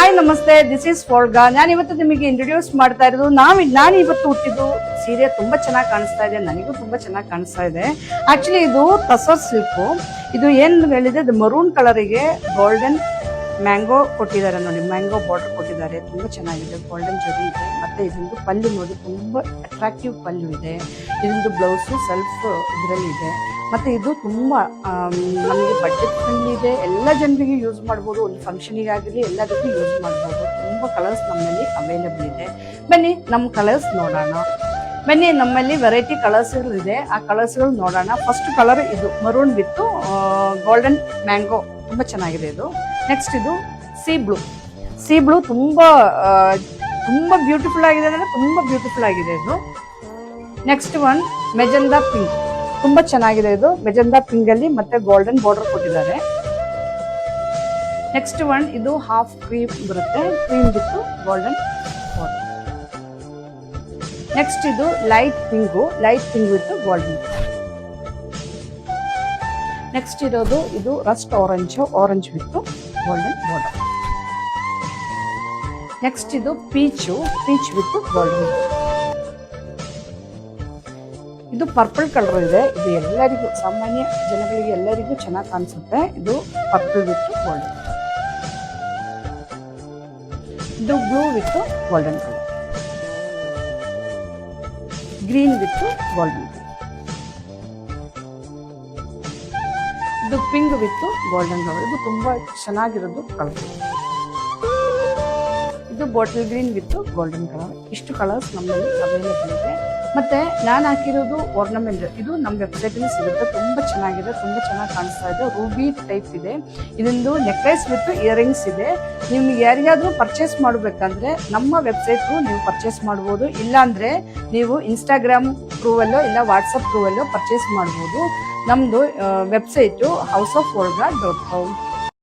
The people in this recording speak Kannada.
ಹಾಯ್ ನಮಸ್ತೆ, ದಿಸ್ ಈಸ್ ಫೋಲ್ಗಾ. ನಾನು ಇವತ್ತು ನಿಮಗೆ ಇಂಟ್ರೊಡ್ಯೂಸ್ ಮಾಡ್ತಾ ಇರೋದು ನಾನು ಇವತ್ತು ಹುಟ್ಟಿದ್ದು ಸೀರೆ ತುಂಬಾ ಚೆನ್ನಾಗಿ ಕಾಣಿಸ್ತಾ ಇದೆ, ನನಗೂ ತುಂಬಾ ಚೆನ್ನಾಗಿ ಕಾಣಿಸ್ತಾ ಇದೆ. ಆಕ್ಚುಲಿ ಇದು ಟಸರ್ ಸಿಲ್ಕ್. ಇದು ಏನ್ ಹೇಳಿದೆ, ಇದು ಮರೂನ್ ಕಲರಿಗೆ ಗೋಲ್ಡನ್ ಮ್ಯಾಂಗೋ ಕೊಟ್ಟಿದ್ದಾರೆ ನೋಡಿ, ಮ್ಯಾಂಗೋ ಬಾರ್ಡರ್ ಕೊಟ್ಟಿದ್ದಾರೆ. ತುಂಬಾ ಚೆನ್ನಾಗಿದೆ, ಗೋಲ್ಡನ್ ಜರಿ ಇದೆ. ಮತ್ತೆ ಇದೊಂದು ಪಲ್ಲು ನೋಡಿ, ತುಂಬಾ ಅಟ್ರಾಕ್ಟಿವ್ ಪಲ್ಲು ಇದೆ. ಇದೊಂದು ಬ್ಲೌಸು ಸೆಲ್ಫ್ ಇದರಲ್ಲಿ ಇದೆ. ಮತ್ತೆ ಇದು ತುಂಬಾ ನಮಗೆ ಬಡ್ಜೆಟ್ ಫ್ರೆಂಡ್ಲಿ ಇದೆ, ಎಲ್ಲ ಜನರಿಗೆ ಯೂಸ್ ಮಾಡ್ಬೋದು. ಒಂದು ಫಂಕ್ಷನಿಗೆ ಆಗಲಿ ಎಲ್ಲದಕ್ಕೂ ಯೂಸ್ ಮಾಡ್ಬೋದು. ತುಂಬಾ ಕಲರ್ಸ್ ನಮ್ಮಲ್ಲಿ ಅವೈಲೇಬಲ್ ಇದೆ. ಬನ್ನಿ ನಮ್ಮ ಕಲರ್ಸ್ ನೋಡೋಣ. ಬನ್ನಿ, ನಮ್ಮಲ್ಲಿ ವೆರೈಟಿ ಕಲರ್ಸ್ಗಳು ಇದೆ, ಆ ಕಲರ್ಸ್ಗಳು ನೋಡೋಣ. ಫಸ್ಟ್ ಕಲರ್ ಇದು ಮರೂನ್ ವಿತ್ ಗೋಲ್ಡನ್ ಮ್ಯಾಂಗೋ, ತುಂಬಾ ಚೆನ್ನಾಗಿದೆ ಇದು. ನೆಕ್ಸ್ಟ್ ಇದು ಸಿ ಬ್ಲೂ ತುಂಬಾ ಬ್ಯೂಟಿಫುಲ್ ಆಗಿದೆ, ಅಂದ್ರೆ ತುಂಬಾ ಬ್ಯೂಟಿಫುಲ್ ಆಗಿದೆ ಇದು. ನೆಕ್ಸ್ಟ್ ಒನ್ ಮೆಜೆಂಡಾ ಪಿಂಕ್, ತುಂಬಾ ಚೆನ್ನಾಗಿದೆ ಇದು. ಮೆಜೆಂಡಾ ಪಿಂಕ್ ಅಲ್ಲಿ ಮತ್ತೆ ಗೋಲ್ಡನ್ ಬಾರ್ಡರ್ ಕೊಟ್ಟಿದ್ದಾರೆ. ನೆಕ್ಸ್ಟ್ ಒನ್ ಇದು ಹಾಫ್ ಕ್ರೀಮ್ ಬರುತ್ತೆ, cream with golden border. Next ಇದು light pink with golden. Next ಇರೋದು ಇದು rust orange with golden border. Next ಇದು ಪೀಚ್ ವಿತ್ ಗೋಲ್ಡನ್. ಇದು ಪರ್ಪಲ್ ಕಲರ್ ಇದೆ. ಇದು ಎಲ್ಲರಿಗೂ, ಸಾಮಾನ್ಯ ಜನಗಳಿಗೆ ಎಲ್ಲರಿಗೂ ಚೆನ್ನಾಗಿ ಕಾಣಿಸುತ್ತೆ. ಇದು ಪರ್ಪಲ್ ವಿತ್ ಗೋಲ್ಡನ್. ಇದು blue with golden colour. Green with golden. ಇದು ಪಿಂಕ್ ವಿತ್ ಗೋಲ್ಡನ್ ಕಲರ್. ಇದು ತುಂಬಾ ಚೆನ್ನಾಗಿರೋದು ಕಲರ್. ಇದು bottle green with golden colour. ಇಷ್ಟು ಕಲರ್ಸ್ ನಮ್ಮಲ್ಲಿ ಅವೈಲೇಬಲ್ ಇದೆ. ಮತ್ತೆ ನಾನು ಹಾಕಿರೋದು ಆರ್ನಮೆಂಟ್, ಇದು ನಮ್ಮ ವೆಬ್ಸೈಟ್ ಅಲ್ಲಿ ಸಿಗುತ್ತೆ. ತುಂಬಾ ಚೆನ್ನಾಗಿದೆ, ತುಂಬಾ ಚೆನ್ನಾಗಿ ಕಾಣಿಸ್ತಾ ಇದೆ. ರೂಬಿ ಟೈಪ್ ಇದೆ. ಇದೊಂದು ನೆಕ್ಲೆಸ್ ವಿತ್ ಇಯರಿಂಗ್ಸ್ ಇದೆ. ನಿಮ್ಗೆ ಯಾರಿಗಾದ್ರೂ ಪರ್ಚೇಸ್ ಮಾಡಬೇಕಂದ್ರೆ ನಮ್ಮ ವೆಬ್ಸೈಟ್ ನೀವು ಪರ್ಚೇಸ್ ಮಾಡ್ಬೋದು. ಇಲ್ಲಾಂದ್ರೆ ನೀವು ಇನ್ಸ್ಟಾಗ್ರಾಮ್ ಥ್ರೂವಲ್ಲೋ ಇಲ್ಲ ವಾಟ್ಸಪ್ ಥ್ರೂವಲ್ಲೋ ಪರ್ಚೇಸ್ ಮಾಡ್ಬೋದು. ನಮ್ದು ವೆಬ್ಸೈಟು house of folga.com.